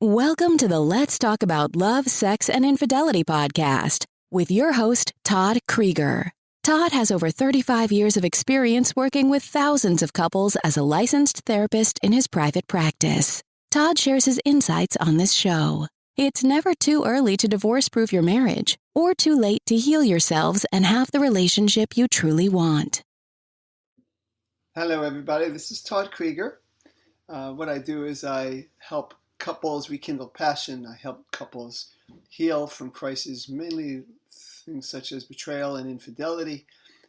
Welcome to the Let's Talk About Love, Sex, and Infidelity podcast with your host, Todd Creager. Todd has over 35 years of experience working with thousands of couples as a licensed therapist in his private practice. Todd shares his insights on this show. It's never too early to divorce-proof your marriage or too late to heal yourselves and have the relationship you truly want. Hello, everybody. This is Todd Creager. What I do is I help couples rekindle passion. I help couples heal from crises, mainly things such as betrayal and infidelity.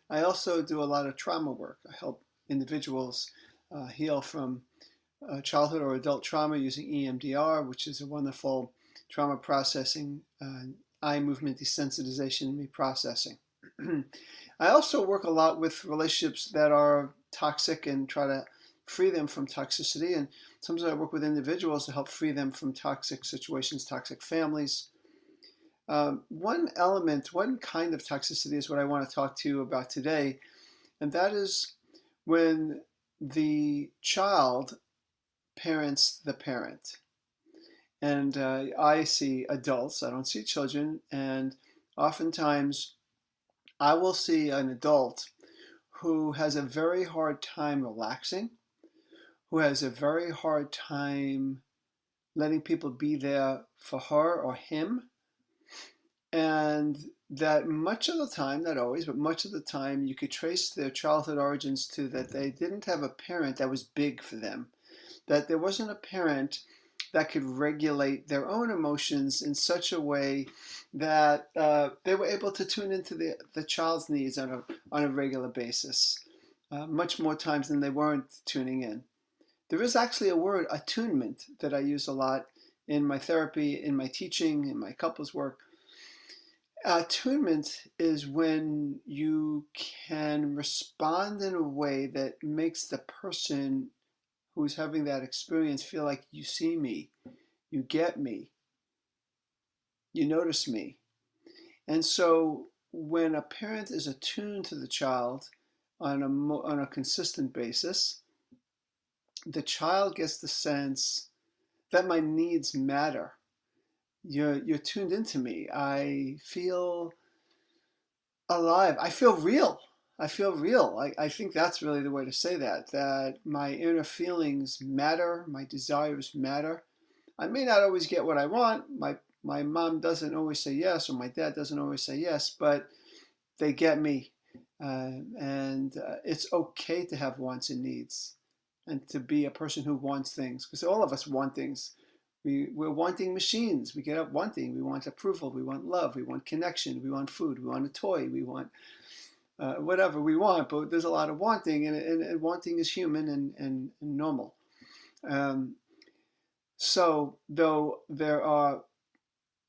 I also do a lot of trauma work. I help individuals heal from childhood or adult trauma using EMDR, which is a wonderful trauma processing, eye movement desensitization and reprocessing. I also work a lot with relationships that are toxic and try to free them from toxicity. And sometimes I work with individuals to help free them from toxic situations, toxic families. One kind of toxicity is what I want to talk to you about today. And that is when the child parents the parent. And I see adults, I don't see children. And oftentimes I will see an adult who has a very hard time relaxing, who has a very hard time letting people be there for her or him. And that much of the time, not always, but much of the time, you could trace their childhood origins to that they didn't have a parent that was big for them, that there wasn't a parent that could regulate their own emotions in such a way that they were able to tune into the child's needs on a regular basis, much more times than they weren't tuning in. There is actually a word, attunement, that I use a lot in my therapy, in my teaching, in my couples work. Attunement is when you can respond in a way that makes the person who's having that experience feel like you see me, you get me, you notice me. And so when a parent is attuned to the child on a consistent basis, the child gets the sense that my needs matter. You're tuned into me. I feel alive. I feel real. I feel real. I think that's really the way to say that my inner feelings matter, my desires matter. I may not always get what I want. My mom doesn't always say yes, or my dad doesn't always say yes, but they get me. And it's okay to have wants and needs and to be a person who wants things, because all of us want things. We're wanting machines. We get up wanting. We want approval. We want love. We want connection. We want food. We want a toy. We want whatever we want. But there's a lot of wanting, and wanting is human and normal. So though there are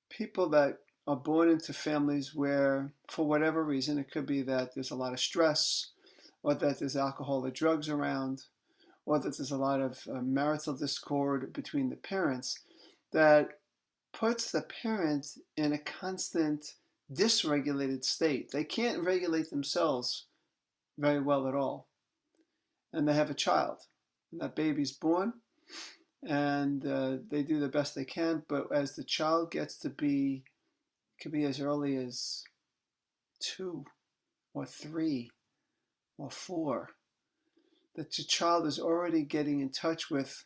people that are born into families where, for whatever reason, it could be that there's a lot of stress, or that there's alcohol or drugs around, or that there's a lot of marital discord between the parents, that puts the parent in a constant dysregulated state. They can't regulate themselves very well at all. And they have a child. And that baby's born, and they do the best they can. But as the child gets to be, it could be as early as 2 or 3 or 4, that the child is already getting in touch with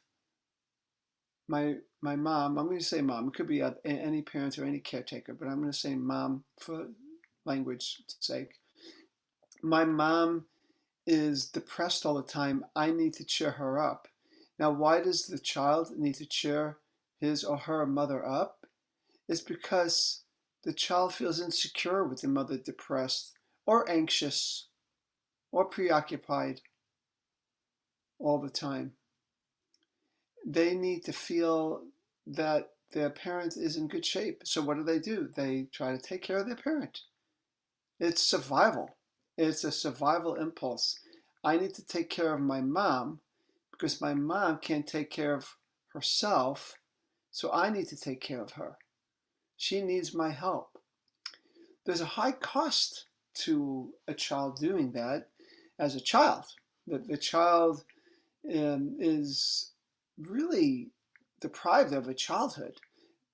my mom. I'm going to say mom. It could be any parent or any caretaker, but I'm going to say mom for language's sake. My mom is depressed all the time. I need to cheer her up. Now, why does the child need to cheer his or her mother up? It's because the child feels insecure with the mother depressed or anxious or preoccupied all the time. They need to feel that their parent is in good shape. So what do? They try to take care of their parent. It's survival. It's a survival impulse. I need to take care of my mom because my mom can't take care of herself, so I need to take care of her. She needs my help. There's a high cost to a child doing that as a child. The child is really deprived of a childhood.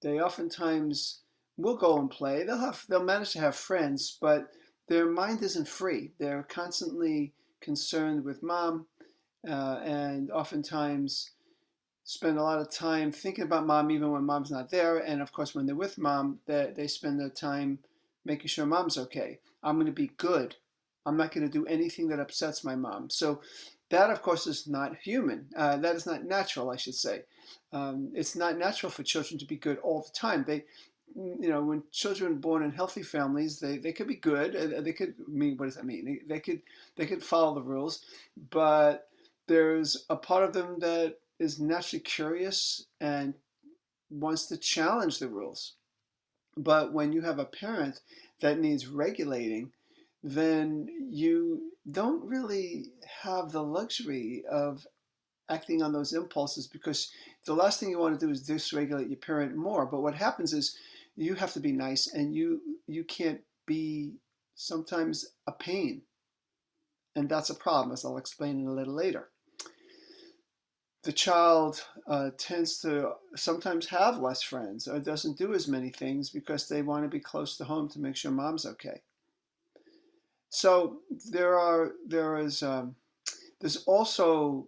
They oftentimes will go and play. They'll manage to have friends, but their mind isn't free. They're constantly concerned with mom, and oftentimes spend a lot of time thinking about mom even when mom's not there. And of course, when they're with mom, they spend their time making sure mom's okay. I'm going to be good. I'm not going to do anything that upsets my mom. So that, of course, is not human. That is not natural, I should say. It's not natural for children to be good all the time. When children born in healthy families, they could be good. They could mean, what does that mean? They could follow the rules, but there's a part of them that is naturally curious and wants to challenge the rules. But when you have a parent that needs regulating, then you don't really have the luxury of acting on those impulses, because the last thing you want to do is dysregulate your parent more. But what happens is you have to be nice, and you can't be sometimes a pain. And that's a problem, as I'll explain a little later. The child tends to sometimes have less friends or doesn't do as many things because they want to be close to home to make sure mom's okay. So there's also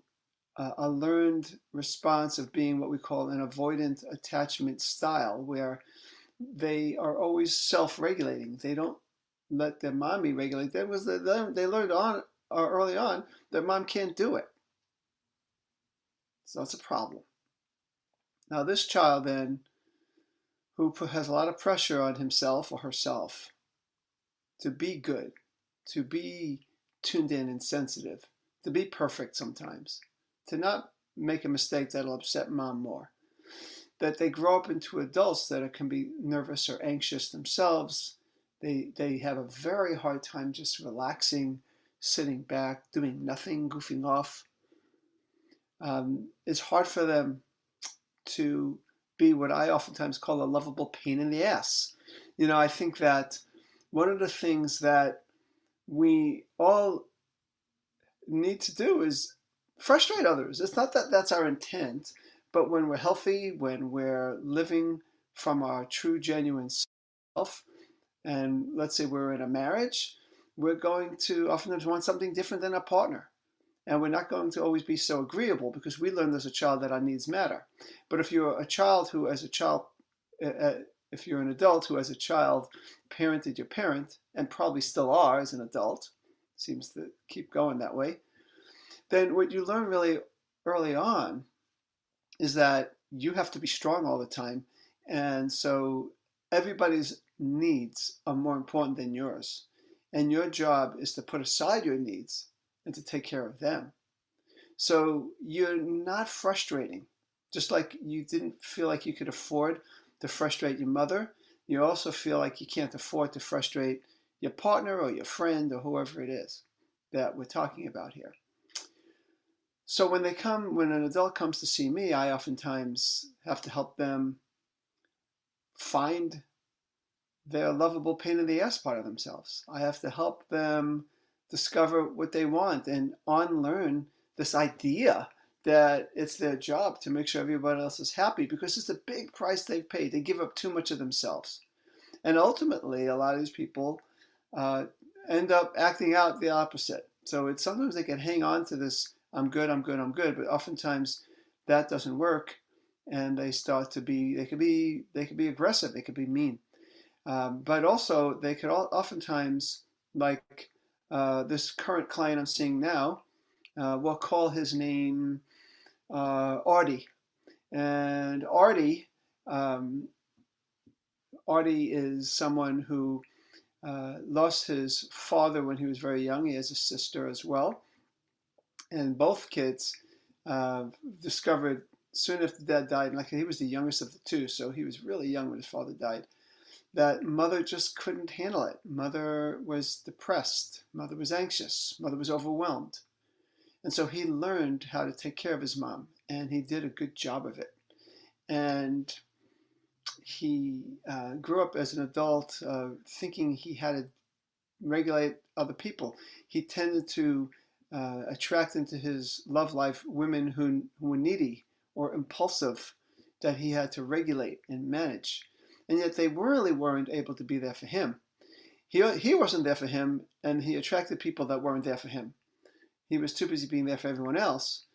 a learned response of being what we call an avoidant attachment style, where they are always self-regulating. They don't let their mommy regulate them because they learned early on that mom can't do it. So that's a problem. Now this child then, who has a lot of pressure on himself or herself to be good, to be tuned in and sensitive, to be perfect sometimes, to not make a mistake that'll upset mom more, that they grow up into adults that can be nervous or anxious themselves. They have a very hard time just relaxing, sitting back, doing nothing, goofing off. It's hard for them to be what I oftentimes call a lovable pain in the ass. I think that one of the things that we all need to do is frustrate others. It's not that that's our intent, but when we're healthy, when we're living from our true, genuine self, and let's say we're in a marriage, we're going to oftentimes want something different than our partner. And we're not going to always be so agreeable, because we learned as a child that our needs matter. But if you're a child who, as a child, if you're an adult who, as a child, parented your parent, and probably still are as an adult, seems to keep going that way, then what you learn really early on is that you have to be strong all the time. And so everybody's needs are more important than yours. And your job is to put aside your needs and to take care of them. So you're not frustrating. Just like you didn't feel like you could afford to frustrate your mother, you also feel like you can't afford to frustrate your partner or your friend or whoever it is that we're talking about here. So when an adult comes to see me, I oftentimes have to help them find their lovable pain in the ass part of themselves. I have to help them discover what they want and unlearn this idea that it's their job to make sure everybody else is happy, because it's a big price they've paid. They give up too much of themselves. And ultimately, a lot of these people end up acting out the opposite. So it's sometimes they can hang on to this, I'm good, I'm good, I'm good, but oftentimes that doesn't work, and they start to be, they could be aggressive, they could be mean. But also they could oftentimes, like this current client I'm seeing now, we'll call his name Artie. And Artie is someone who lost his father when he was very young. He has a sister as well. And both kids discovered soon after dad died, like he was the youngest of the two, so he was really young when his father died, that mother just couldn't handle it. Mother was depressed. Mother was anxious. Mother was overwhelmed. And so he learned how to take care of his mom, and he did a good job of it. And he grew up as an adult thinking he had to regulate other people. He tended to attract into his love life women who were needy or impulsive that he had to regulate and manage. And yet they really weren't able to be there for him. He wasn't there for him, and he attracted people that weren't there for him. He was too busy being there for everyone else.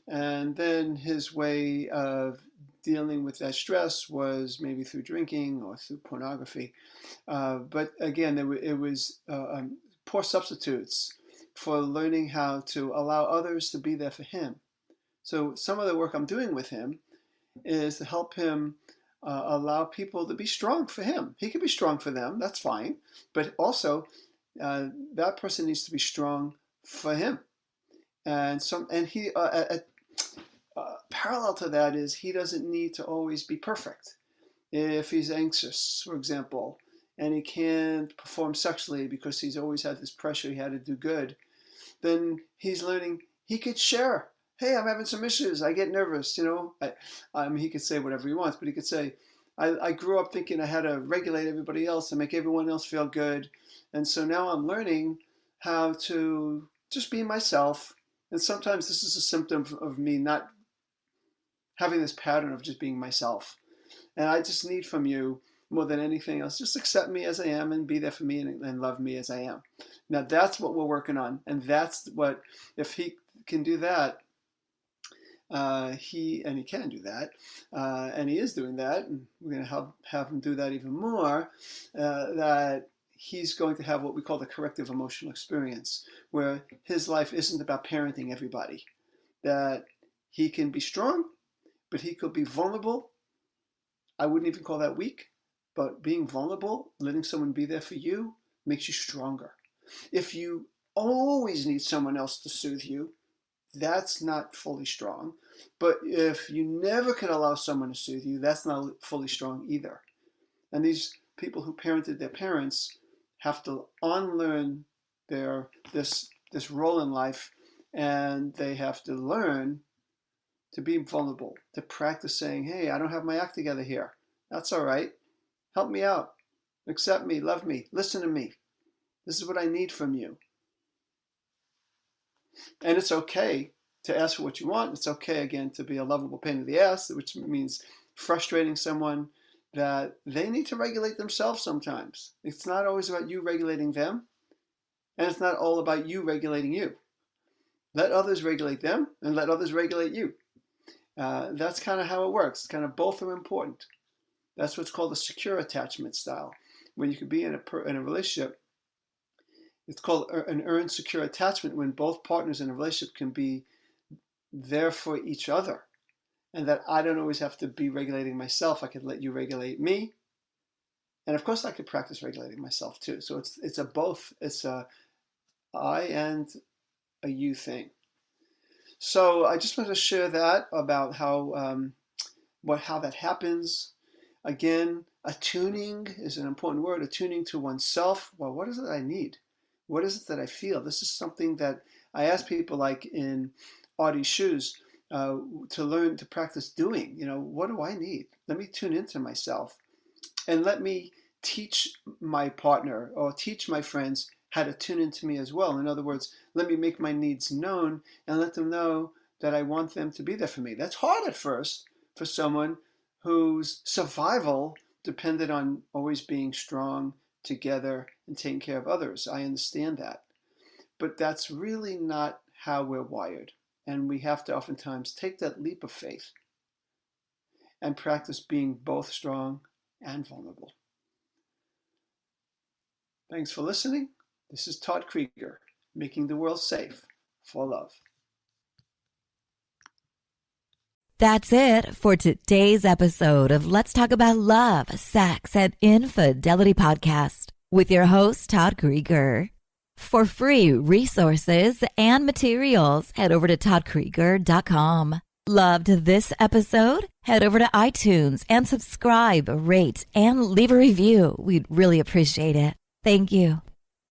And then his way of dealing with that stress was maybe through drinking or through pornography. But again, it was poor substitutes for learning how to allow others to be there for him. So some of the work I'm doing with him is to help him allow people to be strong for him. He can be strong for them, that's fine. But also, that person needs to be strong for him. And he parallel to that is he doesn't need to always be perfect. If he's anxious, for example, and he can't perform sexually because he's always had this pressure he had to do good, then he's learning he could share. Hey, I'm having some issues. I get nervous, he could say whatever he wants, but he could say, I grew up thinking I had to regulate everybody else and make everyone else feel good. And so now I'm learning how to just be myself. And sometimes this is a symptom of me not having this pattern of just being myself. And I just need from you, more than anything else, just accept me as I am and be there for me and love me as I am. Now that's what we're working on. And that's what, if he can do that, he can do that, and he is doing that, and we're going to have him do that even more, that he's going to have what we call the corrective emotional experience, where his life isn't about parenting everybody, that he can be strong, but he could be vulnerable. I wouldn't even call that weak, but being vulnerable, letting someone be there for you, makes you stronger. If you always need someone else to soothe you, that's not fully strong. But if you never can allow someone to soothe you, that's not fully strong either. And these people who parented their parents have to unlearn this role in life, and they have to learn to be vulnerable, to practice saying, hey, I don't have my act together here. That's all right. Help me out. Accept me, love me, listen to me. This is what I need from you. And it's okay to ask for what you want. It's okay, again, to be a lovable pain in the ass, which means frustrating someone, that they need to regulate themselves sometimes. It's not always about you regulating them, and it's not all about you regulating you. Let others regulate them, and let others regulate you. That's kind of how it works. Kind of both are important. That's what's called a secure attachment style. When you can be in a relationship, it's called an earned secure attachment, when both partners in a relationship can be there for each other. And that I don't always have to be regulating myself. I could let you regulate me. And of course I could practice regulating myself too. So it's a both. It's a I and a you thing. So I just wanted to share that about how that happens. Again, attuning is an important word. Attuning to oneself. Well, what is it I need? What is it that I feel? This is something that I ask people, like in Audie's shoes, to learn to practice doing. What do I need? Let me tune into myself, and let me teach my partner or teach my friends how to tune into me as well. In other words, let me make my needs known and let them know that I want them to be there for me. That's hard at first for someone whose survival depended on always being strong together and taking care of others. I understand that. But that's really not how we're wired. And we have to oftentimes take that leap of faith and practice being both strong and vulnerable. Thanks for listening. This is Todd Creager, making the world safe for love. That's it for today's episode of Let's Talk About Love, Sex, and Infidelity podcast with your host, Todd Creager. For free resources and materials, head over to toddcreager.com. Loved this episode? Head over to iTunes and subscribe, rate, and leave a review. We'd really appreciate it. Thank you.